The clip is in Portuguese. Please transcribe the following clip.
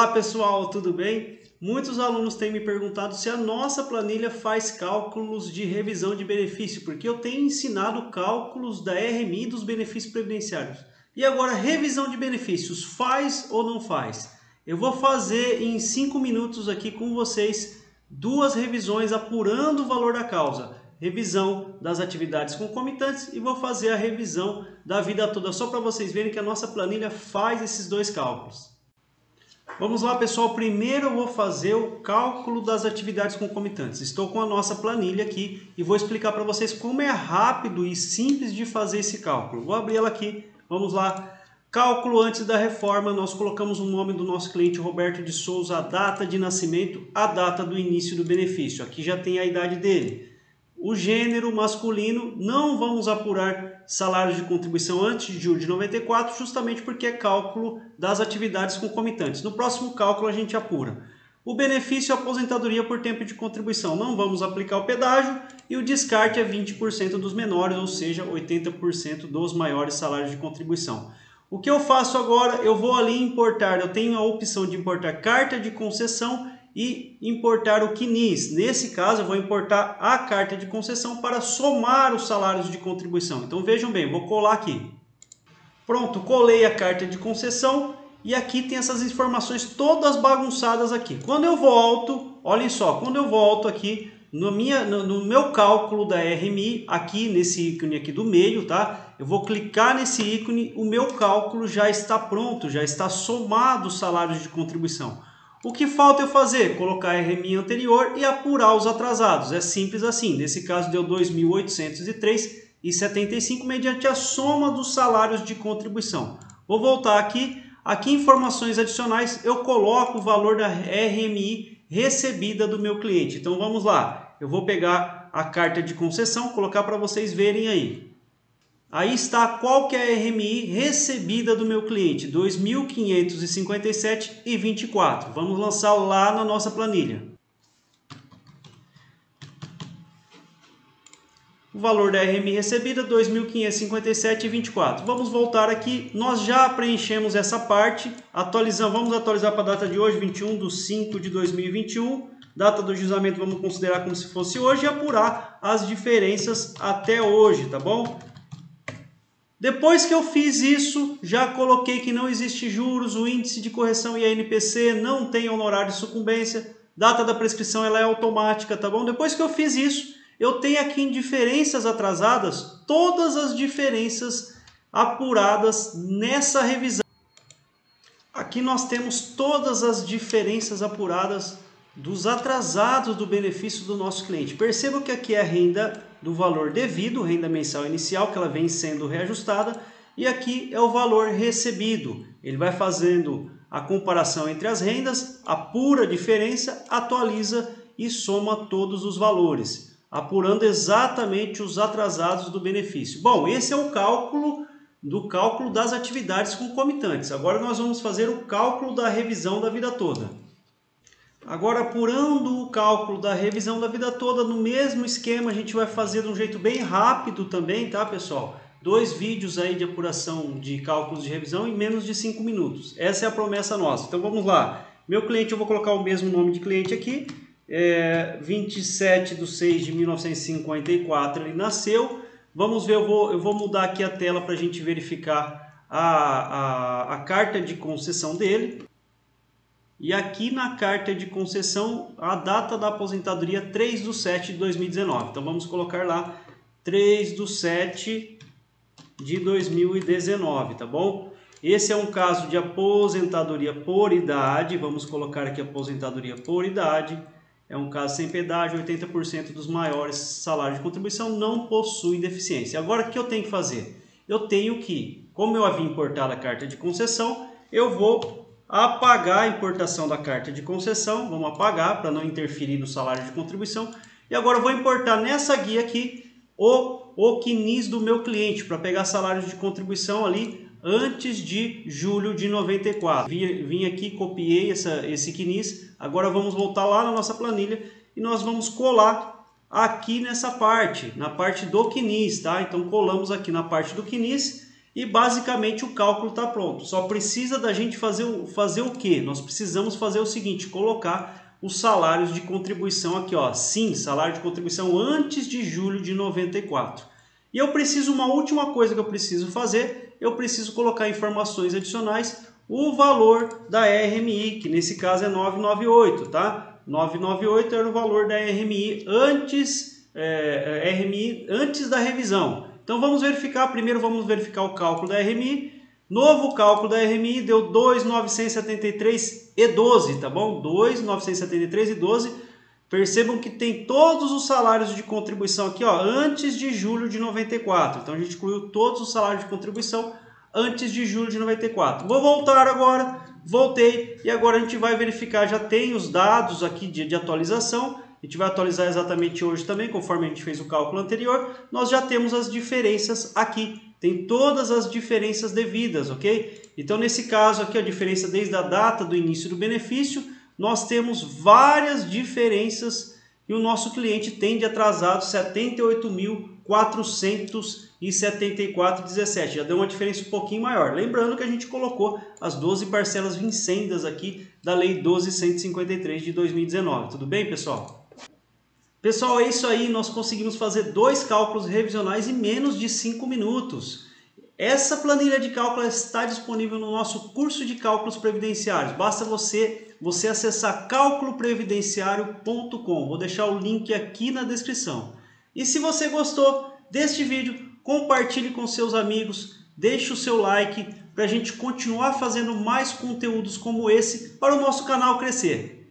Olá pessoal, tudo bem? Muitos alunos têm me perguntado se a nossa planilha faz cálculos de revisão de benefício, porque eu tenho ensinado cálculos da RMI dos benefícios previdenciários. E agora, revisão de benefícios, faz ou não faz? Eu vou fazer em 5 minutos aqui com vocês duas revisões apurando o valor da causa. Revisão das atividades concomitantes e vou fazer a revisão da vida toda, só para vocês verem que a nossa planilha faz esses dois cálculos. Vamos lá pessoal, primeiro eu vou fazer o cálculo das atividades concomitantes. Estou com a nossa planilha aqui e vou explicar para vocês como é rápido e simples de fazer esse cálculo. Vou abrir ela aqui, vamos lá. Cálculo antes da reforma, nós colocamos o nome do nosso cliente Roberto de Souza, a data de nascimento, a data do início do benefício. Aqui já tem a idade dele. O gênero masculino, não vamos apurar salários de contribuição antes de julho de 94, justamente porque é cálculo das atividades concomitantes. No próximo cálculo a gente apura. O benefício é aposentadoria por tempo de contribuição. Não vamos aplicar o pedágio e o descarte é 20% dos menores, ou seja, 80% dos maiores salários de contribuição. O que eu faço agora? Eu vou ali importar, eu tenho a opção de importar carta de concessão e importar o CNIS. Nesse caso, eu vou importar a carta de concessão para somar os salários de contribuição. Então vejam bem, vou colar aqui. Pronto, colei a carta de concessão e aqui tem essas informações todas bagunçadas aqui. Quando eu volto, olhem só, quando eu volto aqui no meu cálculo da RMI, aqui nesse ícone aqui do meio, tá? Eu vou clicar nesse ícone, o meu cálculo já está pronto, já está somado os salários de contribuição. O que falta eu fazer? Colocar a RMI anterior e apurar os atrasados. É simples assim. Nesse caso deu 2.803,75 mediante a soma dos salários de contribuição. Vou voltar aqui. Aqui informações adicionais eu coloco o valor da RMI recebida do meu cliente. Então vamos lá. Eu vou pegar a carta de concessão, colocar para vocês verem aí. Aí está qual que é a RMI recebida do meu cliente, R$ 2.557,24. Vamos lançar lá na nossa planilha. O valor da RMI recebida, R$ 2.557,24. Vamos voltar aqui, nós já preenchemos essa parte, vamos atualizar para a data de hoje, 21/5/2021. Data do juizamento vamos considerar como se fosse hoje e apurar as diferenças até hoje, tá bom? Depois que eu fiz isso, já coloquei que não existe juros, o índice de correção INPC não tem honorário de sucumbência, data da prescrição ela é automática, tá bom? Depois que eu fiz isso, eu tenho aqui em diferenças atrasadas, todas as diferenças apuradas nessa revisão. Aqui nós temos todas as diferenças apuradas dos atrasados do benefício do nosso cliente. Perceba que aqui é a renda do valor devido, renda mensal inicial, que ela vem sendo reajustada, e aqui é o valor recebido. Ele vai fazendo a comparação entre as rendas, apura a diferença, atualiza e soma todos os valores, apurando exatamente os atrasados do benefício. Bom, esse é o cálculo das atividades concomitantes. Agora nós vamos fazer o cálculo da revisão da vida toda. Agora, apurando o cálculo da revisão da vida toda, no mesmo esquema, a gente vai fazer de um jeito bem rápido também, tá, pessoal? 2 vídeos aí de apuração de cálculos de revisão em menos de 5 minutos. Essa é a promessa nossa. Então, vamos lá. Meu cliente, eu vou colocar o mesmo nome de cliente aqui. 27/6/1954 ele nasceu. Vamos ver, eu vou mudar aqui a tela para a gente verificar a carta de concessão dele. E aqui na carta de concessão, a data da aposentadoria 3/7/2019. Então vamos colocar lá 3/7/2019, tá bom? Esse é um caso de aposentadoria por idade. Vamos colocar aqui aposentadoria por idade. É um caso sem pedágio, 80% dos maiores salários de contribuição não possuem deficiência. Agora o que eu tenho que fazer? Eu tenho que, como eu havia importado a carta de concessão, eu vou apagar a importação da carta de concessão, vamos apagar para não interferir no salário de contribuição. E agora eu vou importar nessa guia aqui o CNIS do meu cliente, para pegar salários de contribuição ali antes de julho de 94. Vim aqui, copiei esse CNIS, agora vamos voltar lá na nossa planilha e nós vamos colar aqui nessa parte, na parte do CNIS, tá? Então colamos aqui na parte do CNIS e basicamente o cálculo está pronto. Só precisa da gente fazer o quê? Nós precisamos fazer o seguinte, colocar os salários de contribuição aqui, ó. Sim, salário de contribuição antes de julho de 94. E eu preciso, uma última coisa que eu preciso fazer, eu preciso colocar informações adicionais, o valor da RMI, que nesse caso é 998, tá? 998 era o valor da RMI antes da revisão. Então vamos verificar, primeiro vamos verificar o cálculo da RMI. Novo cálculo da RMI deu 2.973,12, tá bom? 2.973,12. Percebam que tem todos os salários de contribuição aqui, ó, antes de julho de 94. Então a gente incluiu todos os salários de contribuição antes de julho de 94. Vou voltar agora, voltei e agora a gente vai verificar, já tem os dados aqui de atualização. A gente vai atualizar exatamente hoje também, conforme a gente fez o cálculo anterior. Nós já temos as diferenças aqui. Tem todas as diferenças devidas, ok? Então, nesse caso aqui, a diferença desde a data do início do benefício, nós temos várias diferenças e o nosso cliente tem de atrasado R$ 78.474,17. Já deu uma diferença um pouquinho maior. Lembrando que a gente colocou as 12 parcelas vincendas aqui da Lei 12.153 de 2019. Tudo bem, pessoal? Pessoal, é isso aí, nós conseguimos fazer 2 cálculos revisionais em menos de 5 minutos. Essa planilha de cálculo está disponível no nosso curso de cálculos previdenciários. Basta você acessar calculoprevidenciario.com. Vou deixar o link aqui na descrição. E se você gostou deste vídeo, compartilhe com seus amigos, deixe o seu like para a gente continuar fazendo mais conteúdos como esse para o nosso canal crescer.